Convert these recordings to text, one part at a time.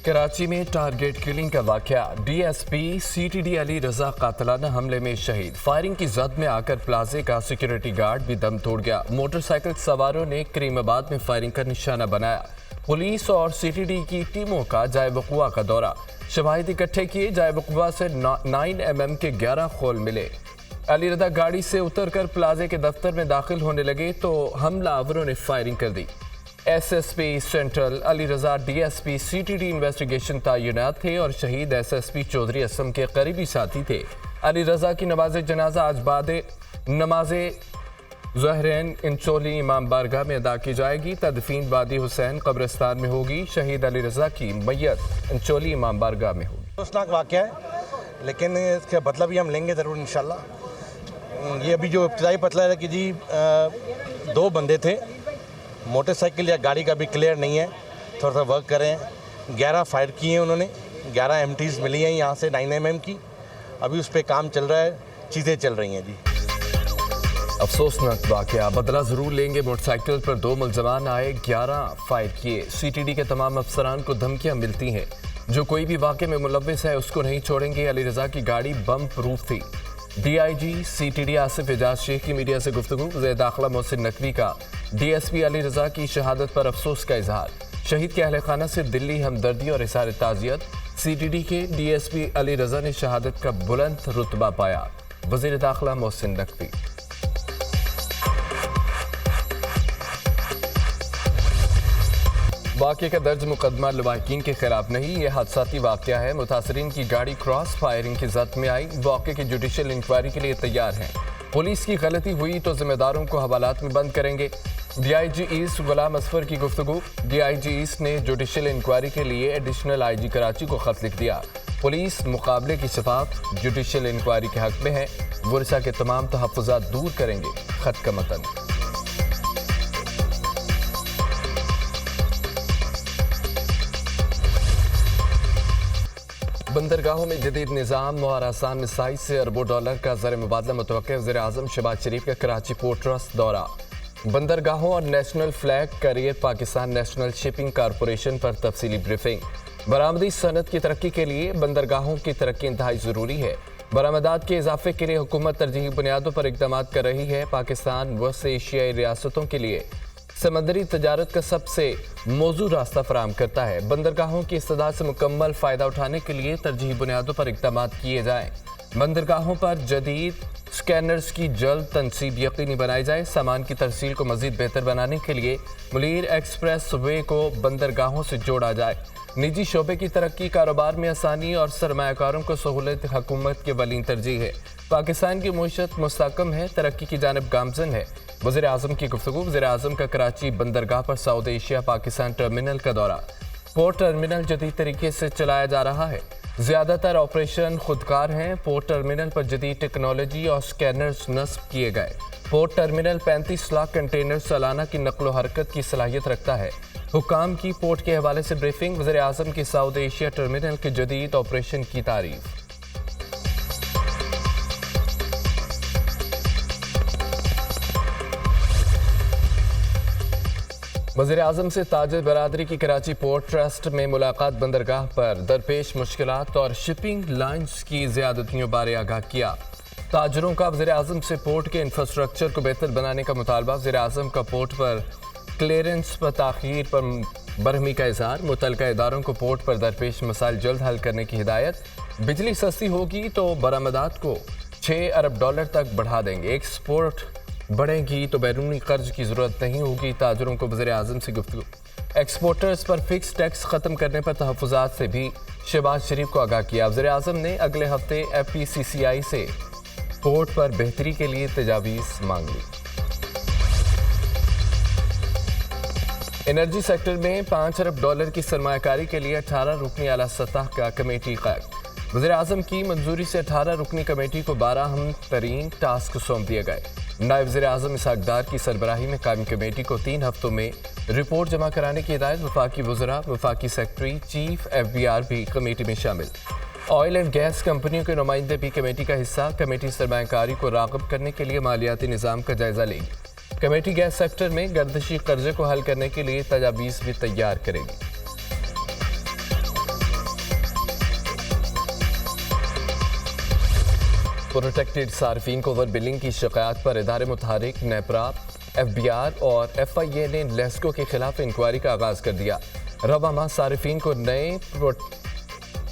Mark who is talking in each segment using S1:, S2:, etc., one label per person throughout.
S1: कराची में target killing का वाकया। डीएसपी सीटीडी अली रजा कातलाना हमले में शहीद। फायरिंग की जद में आकर प्लाजे का सिक्योरिटी गार्ड भी दम तोड़ गया। मोटरसाइकिल सवारों ने करीमाबाद में फायरिंग का निशाना बनाया। पुलिस और सीटीडी की टीमों का जाए वक़ुआ का दौरा। शवाहिद इकट्ठे किए। जाए वक़ुआ से 9mm के 11 खोल मिले। अली रजा गाड़ी से उतरकर प्लाजे के दफ्तर में दाखिल होने लगे तो हमलावरों ने फायरिंग कर दी। एसएसपी सेंट्रल अली रजा डीएसपी सीटीडी इन्वेस्टिगेशन तैनात थे और शहीद एसएसपी चौधरी असम के करीबी साथी थे। अली रजा की नमाज जनाजा आज बाद नमाज ज़हरैन इंचोली इमाम बारगाह में अदा की जाएगी। तदफीन वादी हुसैन कब्रिस्तान में होगी। शहीद अली रजा की मैयत इंचोली इमाम बारगाह में होगी।
S2: अफसोसनाक वाक़या है, लेकिन इसका बदला भी हम लेंगे ज़रूर इंशाल्लाह। ये अभी जो इब्तिदाई पतला है कि जी 2 बंदे थे, मोटरसाइकिल या गाड़ी का भी क्लियर नहीं है, थोड़ा सा वर्क करें। 11 फायर किए हैं उन्होंने, 11 एमटीज़ मिली हैं यहाँ से 9mm की। अभी उस पर काम चल रहा है, चीज़ें चल रही हैं जी।
S1: अफसोसनाक वाकया, बदला जरूर लेंगे। मोटरसाइकिल पर 2 मुलजमान आए, 11 फायर किए। सीटीडी के तमाम अफसरान को धमकियां मिलती हैं, जो कोई भी वाक़े में मुलव्विस है उसको नहीं छोड़ेंगे। अली रजा की गाड़ी बम प्रूफ थी। डीआईजी सीटीडी आसिफ एजाज शेख की मीडिया से गुफ्तगू। वज़ीर दाखिला मोहसिन नकवी का डीएसपी अली रजा की शहादत पर अफसोस का इजहार। शहीद के अहले खाना से दिल्ली हमदर्दी और इज़हार ताज़ियत। सीटीडी के डीएसपी अली रजा ने शहादत का बुलंद रुतबा पाया। वज़ीर दाखिला मोहसिन नकवी। वाक़े का दर्ज मुकदमा लवाहिकीन के खिलाफ नहीं, यह हादसाती वाक़या है। मुतासरीन की गाड़ी क्रॉस फायरिंग की जद में आई। वाक़े की जुडिशल इंक्वायरी के लिए तैयार हैं। पुलिस की गलती हुई तो जिम्मेदारों को हवालात में बंद करेंगे। डीआईजी ईस्ट गुलाम असफर की गुफ्तगू। डीआईजी ईस्ट ने जुडिशल इंक्वायरी के लिए एडिशनल आईजी कराची को खत लिख दिया। पुलिस मुकाबले की शफाफ जुडिशल इंक्वायरी के हक में है। वर्षा के तमाम तहफ़्फ़ुज़ात दूर करेंगे। खत का मतन। बंदरगाहों में जदीद निज़ाम और आसान मिसाइल से अरबों डॉलर का ज़र मुबादला मुतवक्किल। वज़ीर आज़म शहबाज शरीफ का कराची पोर्ट ट्रस्ट दौरा। बंदरगाहों और national flag carrier Pakistan national shipping corporation पर तफसीली ब्रीफिंग। बरामदी सनत की तरक्की के लिए बंदरगाहों की तरक्की इंतहाई ज़रूरी है। बरामदात के इजाफे के लिए हुकूमत तरजीही बुनियादों पर इक़दाम कर रही है। पाकिस्तान वस्त एशियाई रियासतों के लिए समंदरी तजारत का सबसे मौजूद रास्ता फराहम करता है। बंदरगाहों की इस्तेदाद से मुकम्मल फ़ायदा उठाने के लिए तरजीही बुनियादों पर इक़दाम किए जाएँ। बंदरगाहों पर जदीद स्कैनर्स की जल्द तनसीब यकीनी बनाई जाए। सामान की तरसील को मज़ीद बेहतर बनाने के लिए मुलीर एक्सप्रेस वे को बंदरगाहों से जोड़ा जाए। निजी शोबे की तरक्की, कारोबार में आसानी और सरमायाकारों को सहूलत हुकूमत के वलीन तरजीह है। पाकिस्तान की मईशत मुस्तहकम है, तरक्की की जानब गामजन है। वज़ीर आज़म की गुफ्तगू। वज़ीर आज़म का कराची बंदरगाह पर साउथ एशिया पाकिस्तान टर्मिनल का दौरा। पोर्ट टर्मिनल जदीद तरीके से चलाया जा रहा है। ज़्यादातर ऑपरेशन खुदकार हैं। पोर्ट टर्मिनल पर जदीद टेक्नोलॉजी और स्कैनर्स नस्ब किए गए। पोर्ट टर्मिनल 35 लाख कंटेनर सालाना की नकलो हरकत की सलाहियत रखता है। हुकाम की पोर्ट के हवाले से ब्रीफिंग। वज़ीर आज़म की साउथ एशिया टर्मिनल के जदीद ऑपरेशन की तारीफ। वज़ीर आज़म से ताजिर बरादरी की कराची पोर्ट ट्रस्ट में मुलाकात। बंदरगाह पर दरपेश मुश्किलात और शिपिंग लाइन्स की ज़्यादतियों बारे आगाह किया। ताजरों का वज़ीर आज़म से पोर्ट के इंफ्रास्ट्रक्चर को बेहतर बनाने का मुतालबा। वज़ीर आज़म का पोर्ट पर क्लियरेंस पर ताख़ीर पर बरहमी का इज़हार। मुतल्लिका इदारों को पोर्ट पर दरपेश मसाइल जल्द हल करने की हिदायत। बिजली सस्ती होगी तो बरामदात को 6 अरब डॉलर तक बढ़ा देंगे। एक्सपोर्ट बढ़ेगी तो बैरूनी कर्ज की ज़रूरत नहीं होगी। ताजरों को वज़ीर आज़म से गुफ्तगू। एक्सपोर्टर्स पर फिक्स टैक्स ख़त्म करने पर तहफ़्फ़ुज़ात से भी शहबाज शरीफ को आगाह किया। वज़ीर आज़म ने अगले हफ्ते FPCCI से पोर्ट पर बेहतरी के लिए तजावीज़ मांग ली। एनर्जी सेक्टर में 5 अरब डॉलर की सरमायाकारी के लिए 18 रुकनी आला सतह का कमेटी क़ायम। वज़ीर आज़म की मंजूरी से 18 रुकनी कमेटी को 12 अहम तरीन टास्क सौंप दिए गए। नायब वज़ीर आज़म इसहाक़ डार की सरबराही में कायम कमेटी को 3 हफ्तों में रिपोर्ट जमा कराने की हिदायत। वफाकी वज़रा, वफाकी सेक्रेटरी, चीफ FBR भी कमेटी में शामिल। ऑयल एंड गैस कंपनियों के नुमाइंदे भी कमेटी का हिस्सा। कमेटी सरमायाकारी को राग़िब करने के लिए मालियाती निज़ाम का जायज़ा लेगी। कमेटी गैस सेक्टर में गर्दिशी कर्जे को हल करने के लिए तजावीज़ भी तैयार करेगी। प्रोटेक्टेड सार्फिन को ओवर बिलिंग की शिकायत पर इदारे मुतारिक नेपरा, FBI और FIA ने लेस्को के खिलाफ इंक्वायरी का आगाज कर दिया। रवा माह सार्फिन को नए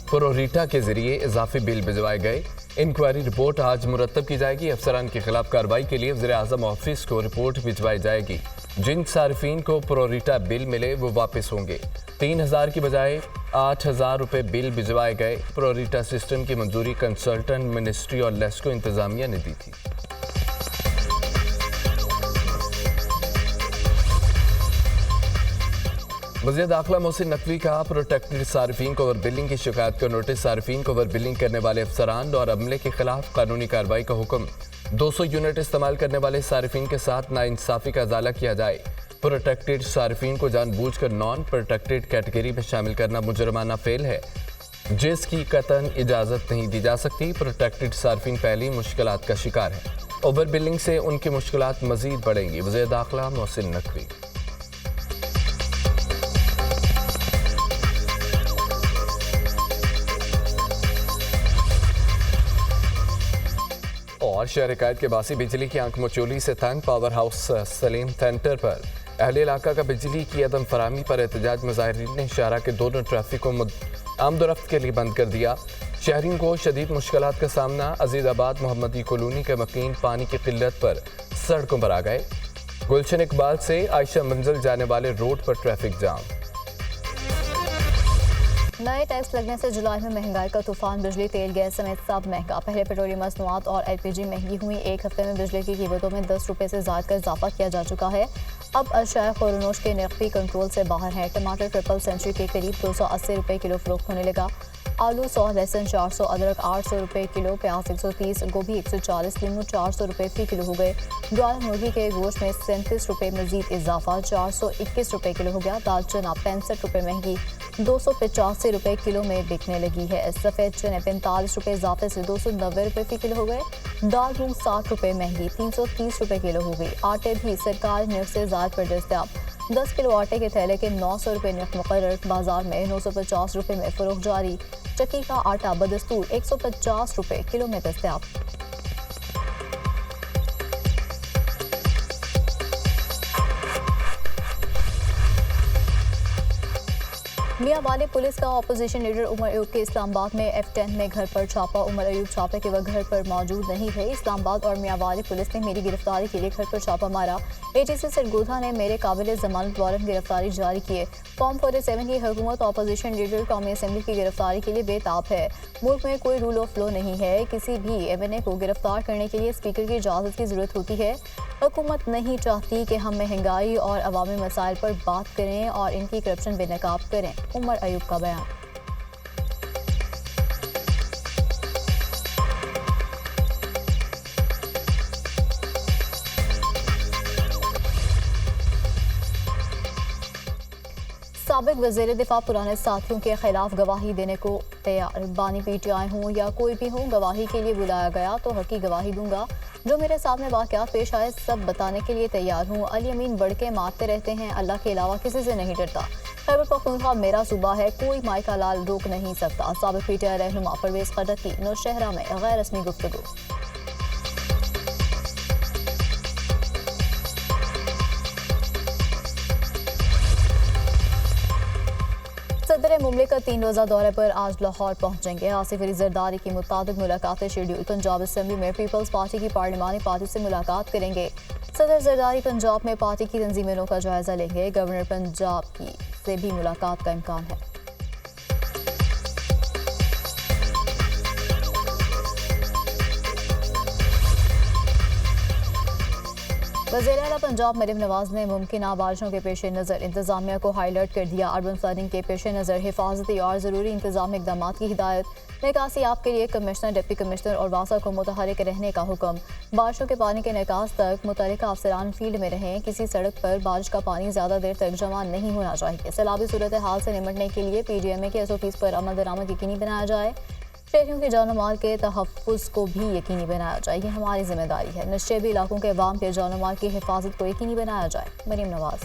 S1: प्रोरीटा के जरिए इजाफी बिल भिजवाए गए। इंक्वायरी रिपोर्ट आज मुरतब की जाएगी। अफसरान के खिलाफ कार्रवाई के लिए वज़ीर-ए-आज़म ऑफिस को रिपोर्ट भिजवाई जाएगी। जिन सार्फिन को प्रोरीटा बिल मिले वो वापस होंगे। 3,000 की बजाय 8,000 रुपये बिल भिजवाए गए। प्रोरीटा सिस्टम की मंजूरी कंसल्टेंट मिनिस्ट्री और लेस्को इंतजामिया ने दी थी। वज़ीर दाखिला मोहसिन नकवी का प्रोटेक्टेड सार्फिन को ओवर बिलिंग की शिकायत का नोटिस। सार्फिन को ओवर बिलिंग करने वाले अफसरान और अमले के खिलाफ कानूनी कार्रवाई का हुक्म। 200 यूनिट इस्तेमाल करने वाले सार्फिन के साथ नाइंसाफी का इजाला किया जाए। प्रोटेक्टेड सार्फिन को जानबूझकर नॉन प्रोटेक्टेड कैटेगरी में शामिल करना मुजरमाना फेल है, जिसकी कतन इजाज़त नहीं दी जा सकती। प्रोटेक्टेड सार्फिन पहली मुश्किलात का शिकार है। ओवर बिलिंग से उनकी मुश्किलात मजीद बढ़ेंगी। वज़ीर दाखिला मोहसिन नकवी। और शहर कैद के बासी बिजली की आंख मचोली से तंग। पावर हाउस सलीम सेंटर पर अहले इलाका का बिजली की अदम फरामी पर एहतजाज मुजाहिरीन ने शहरा के दोनों ट्रैफिक को आमदोरफ्त के लिए बंद कर दिया। शहरियों को शदीद मुश्किलात का सामना। अजीज़ाबाद मोहम्मदी कॉलोनी के मकीन पानी की किल्लत पर सड़कों पर आ गए। गुलशन इकबाल से आयशा मंजिल जाने वाले रोड पर ट्रैफिक जाम।
S3: नए टैक्स लगने से जुलाई में महंगाई का तूफान। बिजली, तेल, गैस समेत सब महंगा। पहले पेट्रोलियम मसनूआत और LPG महंगी हुई। एक हफ्ते में बिजली की कीमतों में 10 रुपये से ज़्यादा का इजाफा किया जा चुका है। अब अशाया खुरनोश के नरख भी कंट्रोल से बाहर है। टमाटर ट्रिपल सेंचुरी के करीब 280 रुपये किलो फरोख्त होने लगा। आलू 100, लहसुन 400, अदरक 800 रुपये किलो, प्याज 130, गोभी 140, नींबू 400 रुपये फी किलो हो गए। ब्रॉयलर मुर्गी के गोश्त में 37 रुपये मजीद इजाफा, 421 रुपये किलो हो गया। दालचना 65 रुपये महंगी, 285 रुपये किलो में बिकने लगी है। सफ़ेद चने 45 रुपये इजाफे से 290 रुपये फी किलो हो गए। दाल मूंग 60 रुपये महंगी, 330 रुपये किलो हो गई। आटे भी सरकारी नर्ख से ज़ायद पर दस्तयाब। 10 किलो आटे के थैले के 900 रुपये नर्ख मुकर्रर। बाजार में 950 रुपये में फरोख्त जारी। चक्की का आटा बदस्तूर 150 रुपये किलो में दस्तयाब। मियां वाली पुलिस का अपोजिशन लीडर उमर अयूब के इस्लामाबाद में F10 में घर पर छापा। उमर अयूब छापे के वक्त घर पर मौजूद नहीं थे। इस्लामाबाद और मियां वाली पुलिस ने मेरी गिरफ्तारी के लिए घर पर छापा मारा। ATC सरगोधा ने मेरे काबिल जमानत वारंट गिरफ्तारी जारी किए। फॉर्म 47 की हुकूमत अपोजिशन लीडर कौमी असम्बली की गिरफ्तारी के लिए बेताब है। मुल्क में कोई रूल ऑफ लॉ नहीं है। किसी भी MNA को गिरफ्तार करने के लिए स्पीकर की इजाज़त की ज़रूरत होती है। हुकूमत नहीं चाहती कि हम महंगाई और अवामी मसाइल पर बात करें और इनकी करप्शन बेनकाब करें। उमर अयूब का बयान। साबिक वज़ीर दिफा पुराने साथियों के खिलाफ गवाही देने को तैयार। बानी PTI हूँ या कोई भी हूँ, गवाही के लिए बुलाया गया तो हकी गवाही दूंगा। जो मेरे सामने वाक़यात पेश आए सब बताने के लिए तैयार हूँ। अली अमीन बढ़ के मारते रहते हैं, अल्लाह के अलावा किसी से नहीं डरता। खैबर पख्तूनख्वा मेरा सूबा है, कोई माइका लाल रोक नहीं सकता। साबिक PTI रहनुमा परवेज़ खटक की नौशहरा में गैर रस्मी गुफ्तगू। सदर मुमलिकत 3 रोज़ा दौरे पर आज लाहौर पहुंचेंगे। आसिफ अली जरदारी की मुताबिक मुलाकातें शेड्यूल। पंजाब असम्बली में पीपल्स पार्टी की पार्लिमानी पार्टी से मुलाकात करेंगे। सदर जरदारी पंजाब में पार्टी की तंजीमों का जायजा लेंगे। गवर्नर पंजाब की से भी मुलाकात का इम्कान है। वज़ीर-ए-आला पंजाब मरीम नवाज ने मुमकिन बारिशों के पेश नज़र इंतजामिया को हाई अलर्ट कर दिया। अर्बन फ्लडिंग के पेश नज़र हिफाजती और ज़रूरी इंतजामी इकदाम की हिदायत। निकासी आप के लिए कमिश्नर, डिप्टी कमिश्नर और वासा को मुतहरिक रहने का हुक्म। बारिशों के पानी के निकास तक मुतल्लिका अफसरान फील्ड में रहें। किसी सड़क पर बारिश का पानी ज़्यादा देर तक जमा नहीं होना चाहिए। सैलाबी सूरत हाल से निपटने के लिए PGMA के SOPs पर अमल दरामद यकीनी बनाया जाए। शहरियों के जान माल के तहफ़्फ़ुज़ को भी यकीनी बनाया जाए, ये हमारी जिम्मेदारी है। नशेबी इलाकों के अवाम के जान माल की हिफाजत को यकीनी बनाया जाए। मरीम नवाज।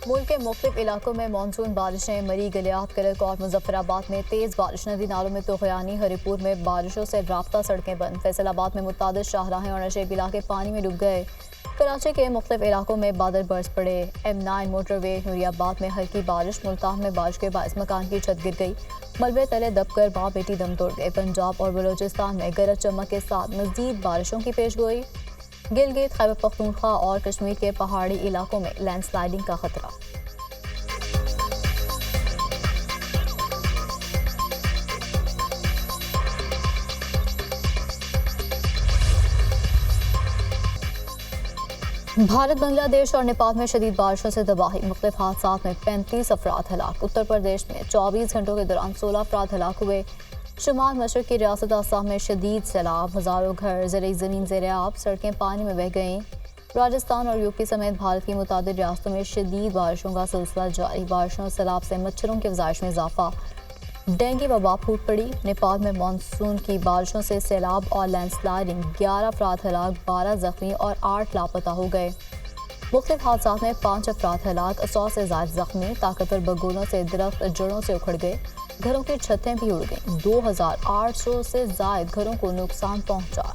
S3: मुल्क के मुख्तलिफ इलाकों में मानसून बारिशें। मरी, गलियात, कलक और मुजफ्फराबाद में तेज़ बारिश। नदी नालों में तूफ़ानी। हरिपुर में बारिशों से राब्ता सड़कें बंद। फैसलाबाद में मुतादिद शाहराहें और नशेब इलाके पानी में डूब गए। कराची के मुख्तलिफ इलाकों में बादल बरस पड़े। M9 motorway. नूरियाबाद में हल्की बारिश। मुल्तान में बारिश के बायस मकान की छत गिर गई। मलबे तले दबकर माँ बेटी दम तोड़ गए। पंजाब और बलोचिस्तान में गरज चमक के साथ मजीद बारिशों की पेशगोई। गिलगित, खैबर पख्तूनख्वा और कश्मीर के पहाड़ी इलाकों में लैंडस्लाइडिंग का खतरा। भारत, बांग्लादेश और नेपाल में शदीद बारिशों से तबाही। मुख्तलिफ हादसात में 35 अफराद हलाक। उत्तर प्रदेश में 24 घंटों के दौरान 16 अफराद हलाक हुए। शुमाल मशरक़ की रियासत आसाम में शदीद सैलाब। हज़ारों घर ज़रे ज़मीन ज़ेरे आब। सड़कें पानी में बह गईं। राजस्थान और यूपी समेत भारत की मुतादिद रियासतों में शदीद बारिशों का सिलसिला जारी। बारिशों और सैलाब से मच्छरों की अफज़ाइश में इजाफा। डेंगू वबा फूट पड़ी। नेपाल में मानसून की बारिशों से सैलाब और लैंडस्लाइडिंग। 11 अफराद हलाक, 12 जख्मी और 8 लापता हो गए। मुख्तलिफ हादसात में 5 अफराद हलाक, 100 से ज़ायद जख्मी। ताकतवर बगोलों से दरख्त जड़ों से उखड़ गए। घरों की छतें भी उड़ गईं। 2800 से ज़ायद घरों को नुकसान पहुंचा।